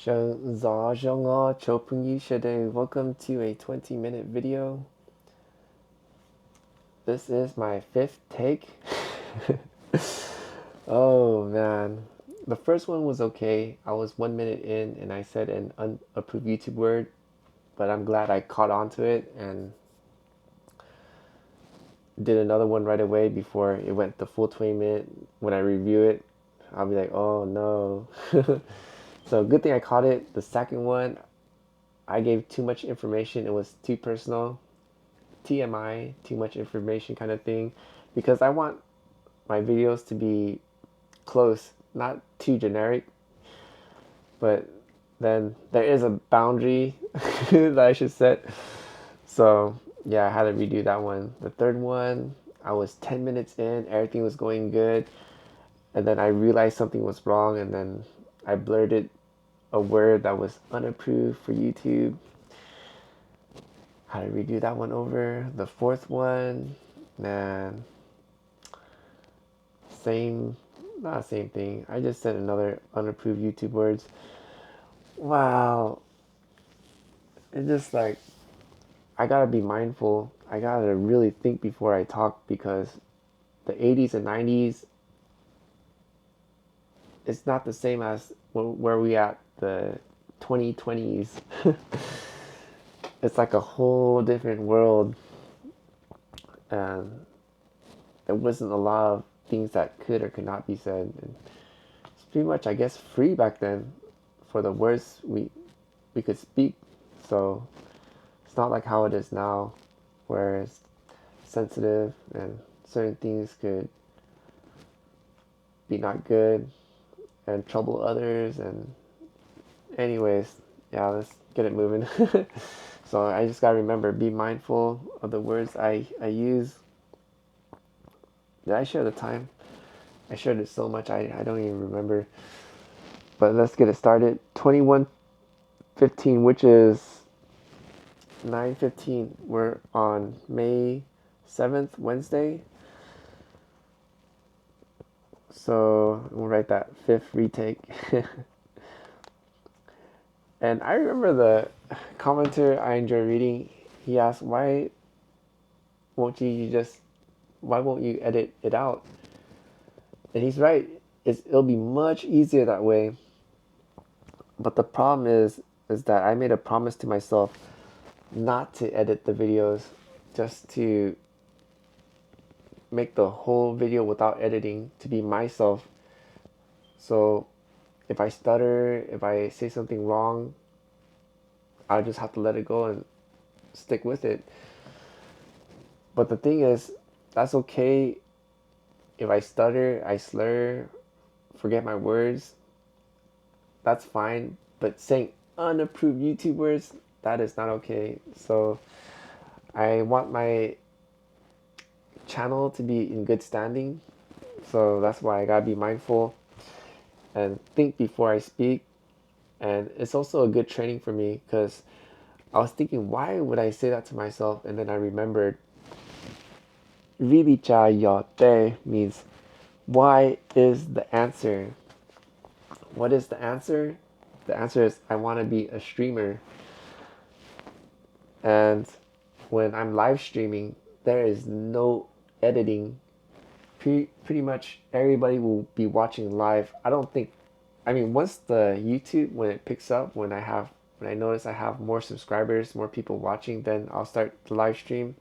Welcome to a 20-minute video. This is my 5th take. Oh man. The first one was okay. I was 1 minute in and I said an unapproved YouTube word, but I'm glad I caught on to it and did another one right away before it went the full 20 minute. When I review it, I'll be like, oh no. So good thing I caught it. The second one, I gave too much information. It was too personal. TMI, too much information kind of thing. Because I want my videos to be close, not too generic. But then there is a boundary that I should set. So yeah, I had to redo that one. The third one, I was 10 minutes in. Everything was going good. And then I realized something was wrong. And then I blurted a word that was unapproved for YouTube. How to redo that one over. The fourth one, man, not same thing. I just said another unapproved YouTube words. Wow. It's just like, I gotta be mindful. I gotta really think before I talk, because the 80s and 90s, it's not the same as where we at the 2020s. It's like a whole different world, and there wasn't a lot of things that could or could not be said. And it's pretty much, I guess, free back then for the words we could speak. So it's not like how it is now, where it's sensitive and certain things could be not good and trouble others. And anyways, yeah, let's get it moving. So I just gotta remember, be mindful of the words I use. Did I share the time? I shared it so much I don't even remember. But let's get it started. 21:15, which is 9:15. We're on May 7th, Wednesday. So we'll write that 5th retake. And I remember the commenter I enjoy reading. He asked, why won't you edit it out? And he's right. It'll be much easier that way. But the problem is that I made a promise to myself not to edit the videos, just to make the whole video without editing, to be myself. So if I stutter, if I say something wrong, I'll just have to let it go and stick with it. But the thing is, that's okay if I stutter, I slur, forget my words. That's fine. But saying unapproved YouTube words, that is not okay. So I want my channel to be in good standing. So that's why I gotta be mindful and think before I speak. And it's also a good training for me, because I was thinking, why would I say that to myself? And then I remembered, "Ribichayote" means, why is the answer? What is the answer? The answer is, I want to be a streamer. And when I'm live streaming, there is no editing. Pretty much everybody will be watching live. Once the YouTube, when it picks up, when I notice I have more subscribers, more people watching, then I'll start the live stream.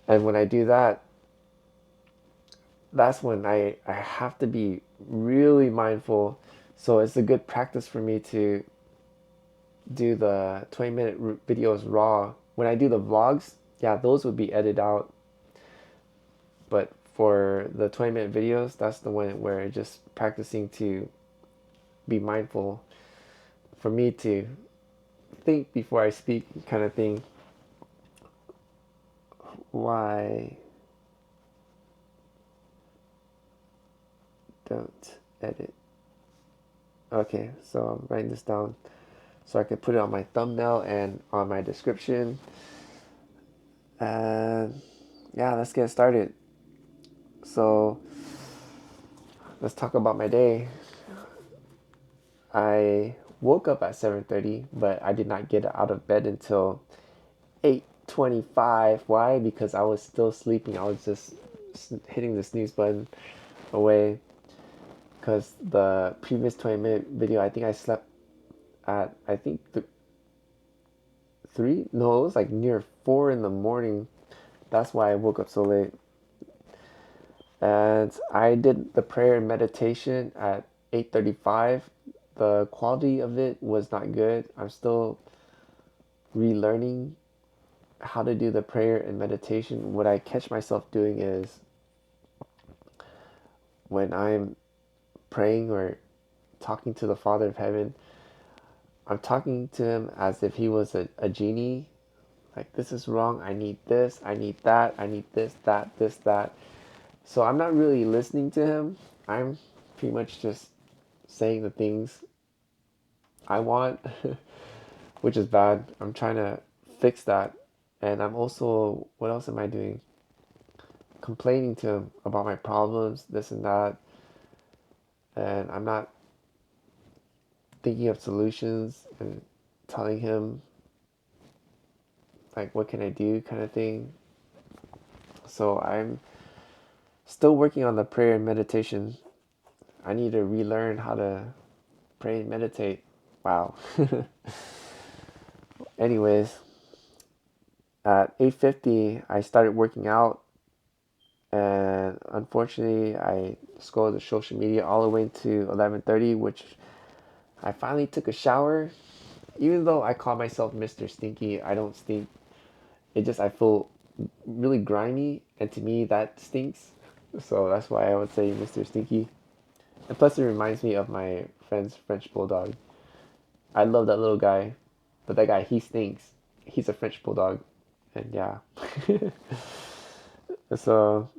And when I do that, that's when I have to be really mindful. So it's a good practice for me to do the 20-minute videos raw. When I do the vlogs, yeah, those would be edited out. But for the 20-minute videos, that's the one where just practicing to be mindful, for me to think before I speak, kind of thing. Why don't edit? Okay, so I'm writing this down so I can put it on my thumbnail and on my description. And yeah, let's get started. So let's talk about my day. I woke up at 7:30, but I did not get out of bed until 8:25. Why? Because I was still sleeping. I was just hitting the snooze button away. Because the previous 20-minute video, I think I slept at, I think, 3? No, it was like near 4 in the morning. That's why I woke up so late. And I did the prayer and meditation at 8:35. The quality of it was not good. I'm still relearning how to do the prayer and meditation. What I catch myself doing is when I'm praying or talking to the Father of Heaven, I'm talking to him as if he was a genie. Like, this is wrong. I need this. I need that. I need this, that. So I'm not really listening to him. I'm pretty much just saying the things I want, which is bad. I'm trying to fix that. And I'm also, what else am I doing? Complaining to him about my problems, this and that. And I'm not thinking of solutions and telling him, like, what can I do kind of thing. So I'm still working on the prayer and meditation. I need to relearn how to pray and meditate. Wow. Anyways, at 8:50, I started working out. And unfortunately, I scrolled the social media all the way to 11:30, which I finally took a shower. Even though I call myself Mr. Stinky, I don't stink. It just, I feel really grimy, and to me, that stinks. So that's why I would say Mr. Stinky. And plus, it reminds me of my friend's French Bulldog. I love that little guy, but that guy, he stinks. He's a French Bulldog. And yeah. So,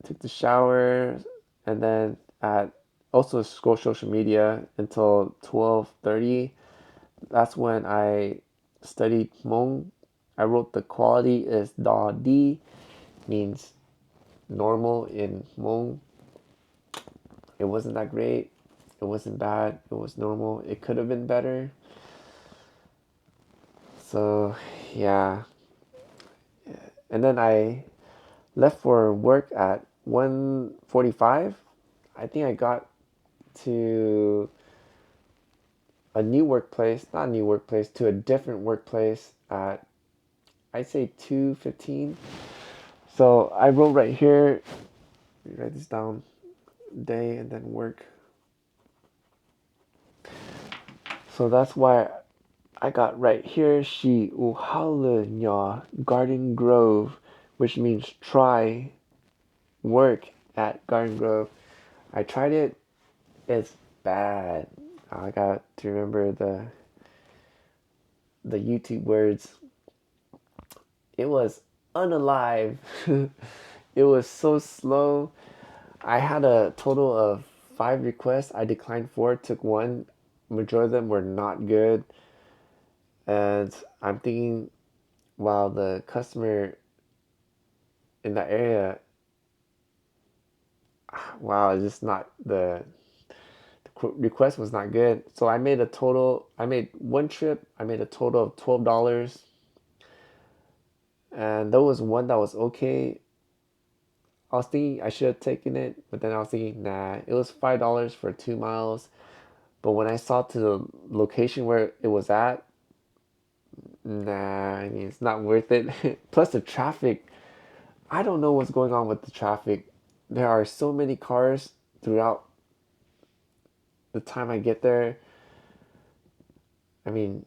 took the shower, and then at also scroll social media until 12:30. That's when I studied Hmong. I wrote the quality is da di, means normal in Hmong. It wasn't that great. It wasn't bad. It was normal. It could have been better. So yeah. And then I left for work at 1:45. I think I got to a new workplace, not a new workplace, to a different workplace at, I'd say 2:15. So I wrote right here, write this down, day and then work. So that's why I got right here, she uhalunya Garden Grove, which means try work at Garden Grove. I tried it. It's bad. I got to remember the YouTube words. It was unalive. It was so slow. I had a total of 5 requests. I declined 4, took 1. Majority of them were not good. And I'm thinking, wow, the customer in that area, wow, it's just not, the request was not good. So I made one trip, I made a total of $12. And there was one that was okay. I was thinking I should have taken it, but then I was thinking, nah, it was $5 for 2 miles. But when I saw to the location where it was at, nah, I mean, it's not worth it. Plus the traffic. I don't know what's going on with the traffic. There are so many cars throughout the time I get there. I mean,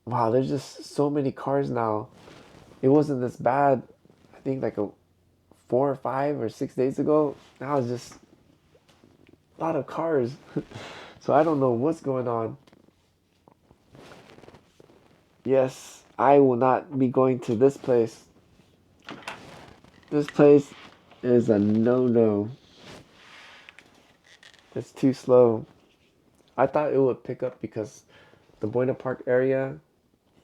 wow, there's just so many cars now. It wasn't this bad, I think, like 4 or 5 or 6 days ago. Now it's just a lot of cars. So I don't know what's going on. Yes, I will not be going to this place. This place is a no-no. It's too slow. I thought it would pick up because the Buena Park area,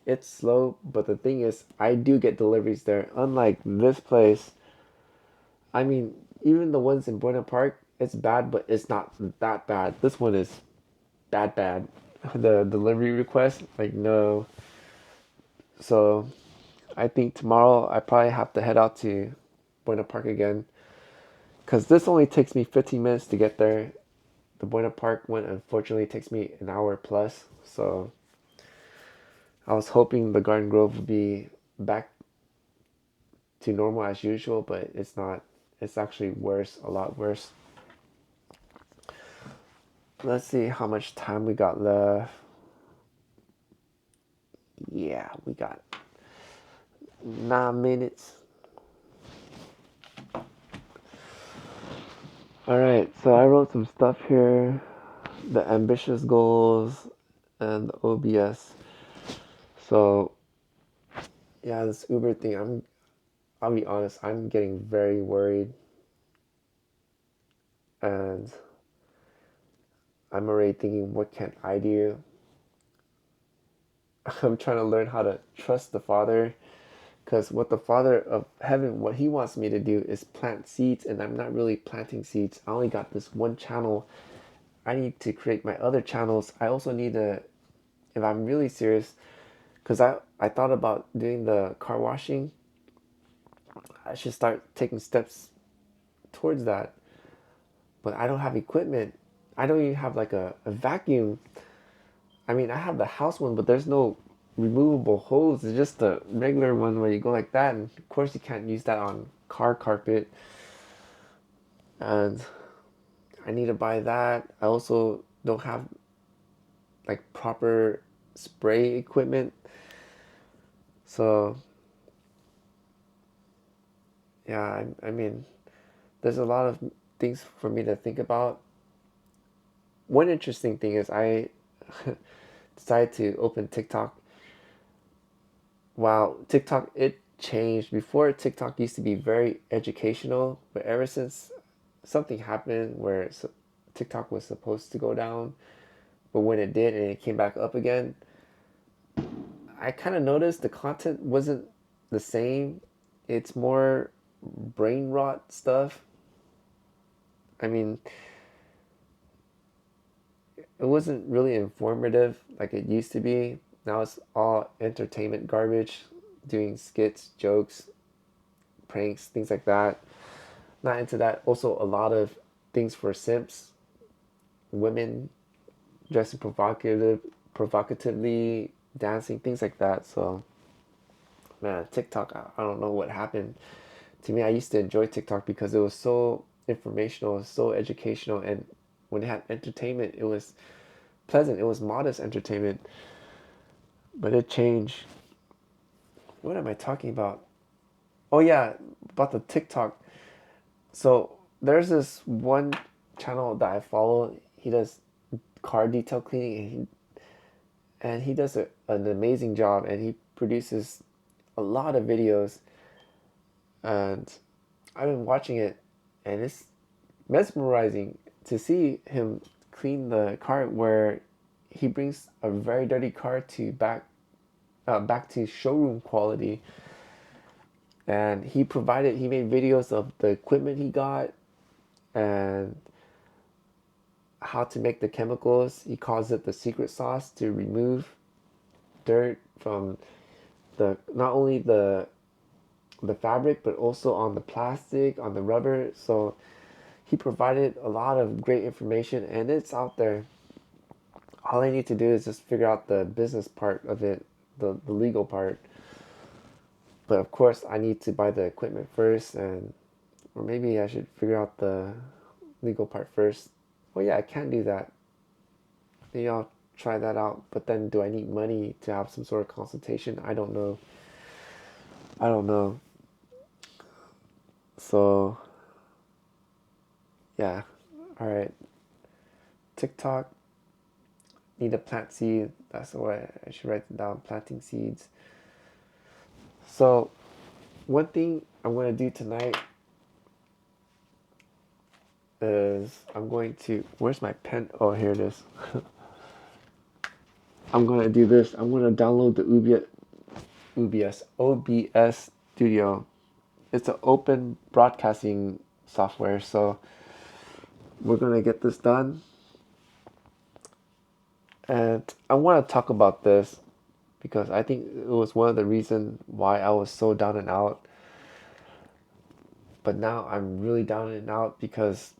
it's slow, but the thing is, I do get deliveries there. Unlike this place, I mean, even the ones in Buena Park, it's bad, but it's not that bad. This one is bad. The delivery request, like, no. So I think tomorrow I probably have to head out to Buena Park again, because this only takes me 15 minutes to get there. The Buena Park one unfortunately takes me an hour plus. So I was hoping the Garden Grove would be back to normal as usual, but it's not. It's actually worse, a lot worse. Let's see how much time we got left. Yeah, we got 9 minutes. Alright, so I wrote some stuff here. The ambitious goals and the OBS. So yeah, this Uber thing, I'll be honest, I'm getting very worried. And I'm already thinking, what can I do? I'm trying to learn how to trust the Father, because what the Father of Heaven, what He wants me to do is plant seeds, and I'm not really planting seeds. I only got this one channel. I need to create my other channels. I also need to, if I'm really serious, because I thought about doing the car washing. I should start taking steps towards that. But I don't have equipment. I don't even have like a vacuum. I mean, I have the house one, but there's no removable hose. It's just the regular one where you go like that. And of course, you can't use that on car carpet. And I need to buy that. I also don't have like proper spray equipment. So, yeah, I mean, there's a lot of things for me to think about. One interesting thing is I decided to open TikTok. Wow, TikTok, it changed. Before, TikTok used to be very educational, but ever since something happened where TikTok was supposed to go down, but when it did and it came back up again, I kind of noticed the content wasn't the same. It's more brain rot stuff. I mean, it wasn't really informative like it used to be. Now it's all entertainment garbage, doing skits, jokes, pranks, things like that. Not into that. Also, a lot of things for simps, women dressing provocatively, dancing, things like that. So, man, TikTok, I don't know what happened to me. I used to enjoy TikTok because it was so informational, so educational, and when it had entertainment, it was pleasant. It was modest entertainment, but it changed. What am I talking about? Oh yeah, about the TikTok. So there's this one channel that I follow. He does car detail cleaning, and he does an amazing job, and he produces a lot of videos. And I've been watching it, and it's mesmerizing to see him clean the car where he brings a very dirty car to back to showroom quality. And he made videos of the equipment he got and how to make the chemicals. He calls it the secret sauce to remove dirt from not only the fabric, but also on the plastic, on the rubber. So he provided a lot of great information, and it's out there. All I need to do is just figure out the business part of it, the legal part. But of course, I need to buy the equipment first, or maybe I should figure out the legal part first. Oh yeah, I can do that. Maybe I'll try that out. But then, do I need money to have some sort of consultation? I don't know. So, yeah. All right. TikTok. Need to plant seed. That's what I should write it down. Planting seeds. So, one thing I'm going to do tonight is I'm going to. Where's my pen? Oh, here it is. I'm going to do this. I'm going to download the OBS Studio. It's an open broadcasting software. So we're gonna get this done. And I want to talk about this because I think it was one of the reasons why I was so down and out. But now I'm really down and out because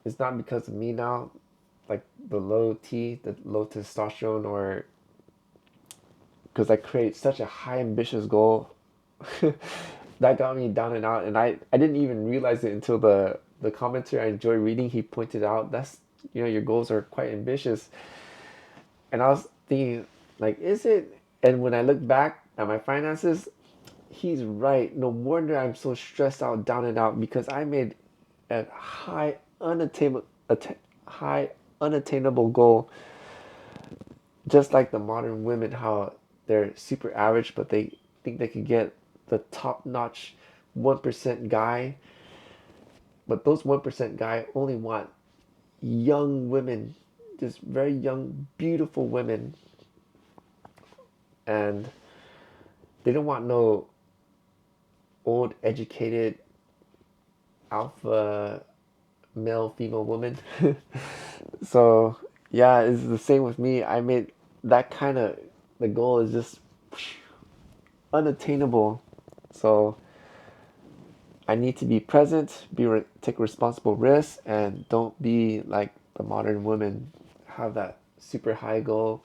it's not because of me now, like the low testosterone, or because I create such a high ambitious goal that got me down and out. And I didn't even realize it until the commenter I enjoy reading, he pointed out that's, your goals are quite ambitious. And I was thinking, like, is it? And when I look back at my finances, he's right. No wonder I'm so stressed out, down and out, because I made a high unattainable goal. Just like the modern women, how they're super average, but they think they could get the top-notch 1% guy. But those 1% guy only want young women, just very young, beautiful women. And they don't want no old, educated, alpha male, female woman. So yeah, it's the same with me. I made that kind of, the goal is just unattainable. So I need to be present, take responsible risks, and don't be like the modern women, have that super high goal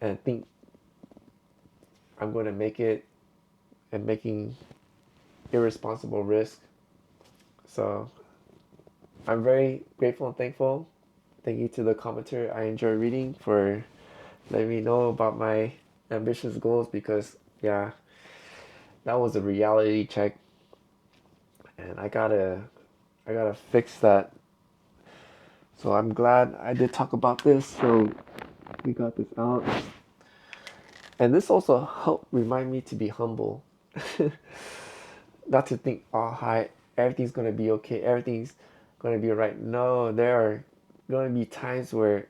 and think I'm going to make it, and making irresponsible risk. So I'm very grateful and thankful. Thank you to the commenter I enjoy reading for letting me know about my ambitious goals, because yeah, that was a reality check, and I gotta fix that. So I'm glad I did talk about this, so we got this out. And this also helped remind me to be humble. Not to think, oh hi, everything's gonna be okay, everything's gonna be alright. No, there are gonna be times where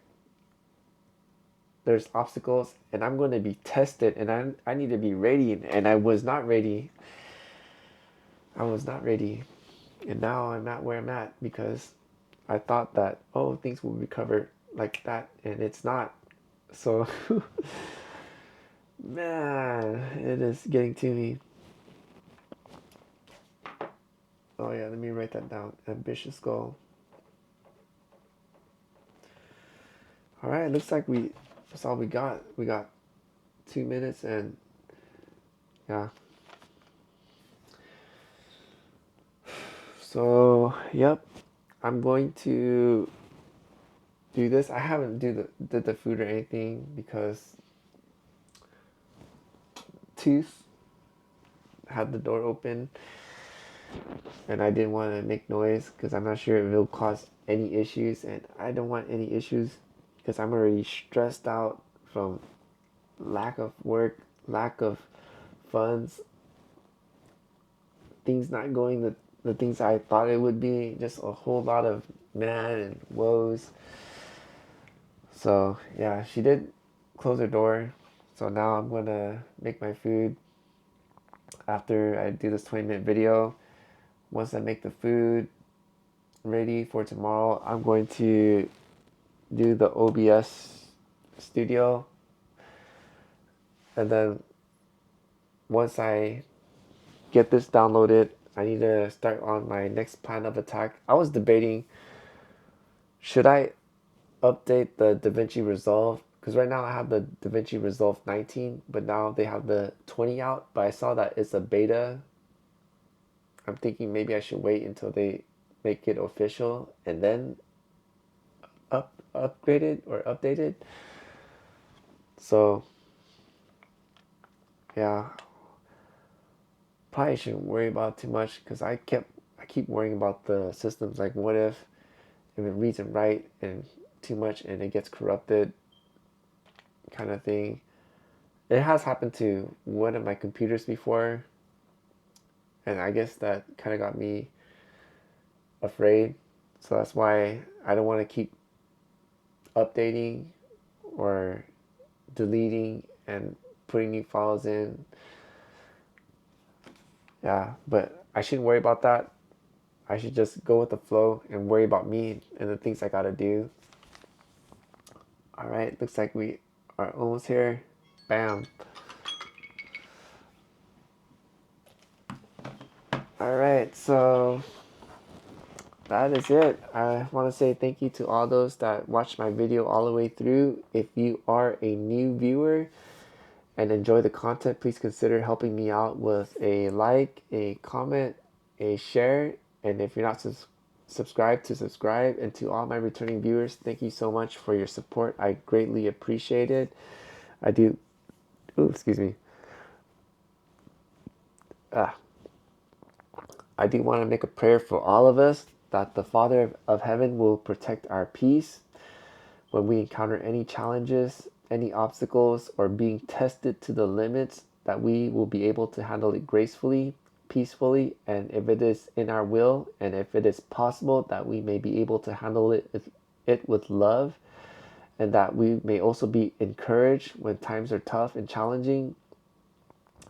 there's obstacles and I'm going to be tested, and I need to be ready, and I was not ready. And now I'm at where I'm at because I thought that, oh, things will recover like that, and it's not. So man, it is getting to me. Oh yeah, let me write that down. Ambitious goal. All right, looks like that's all we got. We got 2 minutes, and yeah. So yep, I'm going to do this. I haven't did the food or anything because Tsis had the door open and I didn't want to make noise because I'm not sure if it'll cause any issues, and I don't want any issues because I'm already stressed out from lack of work, lack of funds, things not going the things I thought it would be, just a whole lot of man and woes. So yeah, she did close her door. So now I'm gonna make my food after I do this 20-minute video. Once I make the food ready for tomorrow, I'm going to do the OBS studio. And then once I get this downloaded, I need to start on my next plan of attack. I was debating, should I update the DaVinci Resolve? Because right now I have the DaVinci Resolve 19, but now they have the 20 out. But I saw that it's a beta. I'm thinking maybe I should wait until they make it official and then upgrade it or update it. So yeah, probably shouldn't worry about too much because I keep worrying about the systems. Like, what if it reads and write and too much and it gets corrupted, kind of thing. It has happened to one of my computers before, and I guess that kind of got me afraid. So that's why I don't want to keep updating or deleting and putting new files in. Yeah, but I shouldn't worry about that. I should just go with the flow and worry about me and the things I gotta do. Alright, looks like we are almost here. Bam. Alright, so that is it. I want to say thank you to all those that watched my video all the way through. If you are a new viewer and enjoy the content, please consider helping me out with a like, a comment, a share, and if you're not subscribed, to subscribe. And to all my returning viewers, thank you so much for your support. I greatly appreciate it. I do. Ooh, excuse me. I do want to make a prayer for all of us, that the Father of Heaven will protect our peace when we encounter any challenges, any obstacles, or being tested to the limits, that we will be able to handle it gracefully, peacefully, and if it is in our will, and if it is possible, that we may be able to handle it with love, and that we may also be encouraged when times are tough and challenging,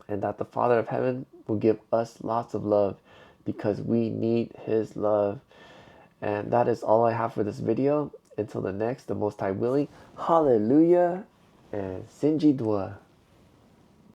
and that the Father of Heaven will give us lots of love, because we need his love. And that is all I have for this video. Until the next, the Most High willing, hallelujah, and Sinji Dwa.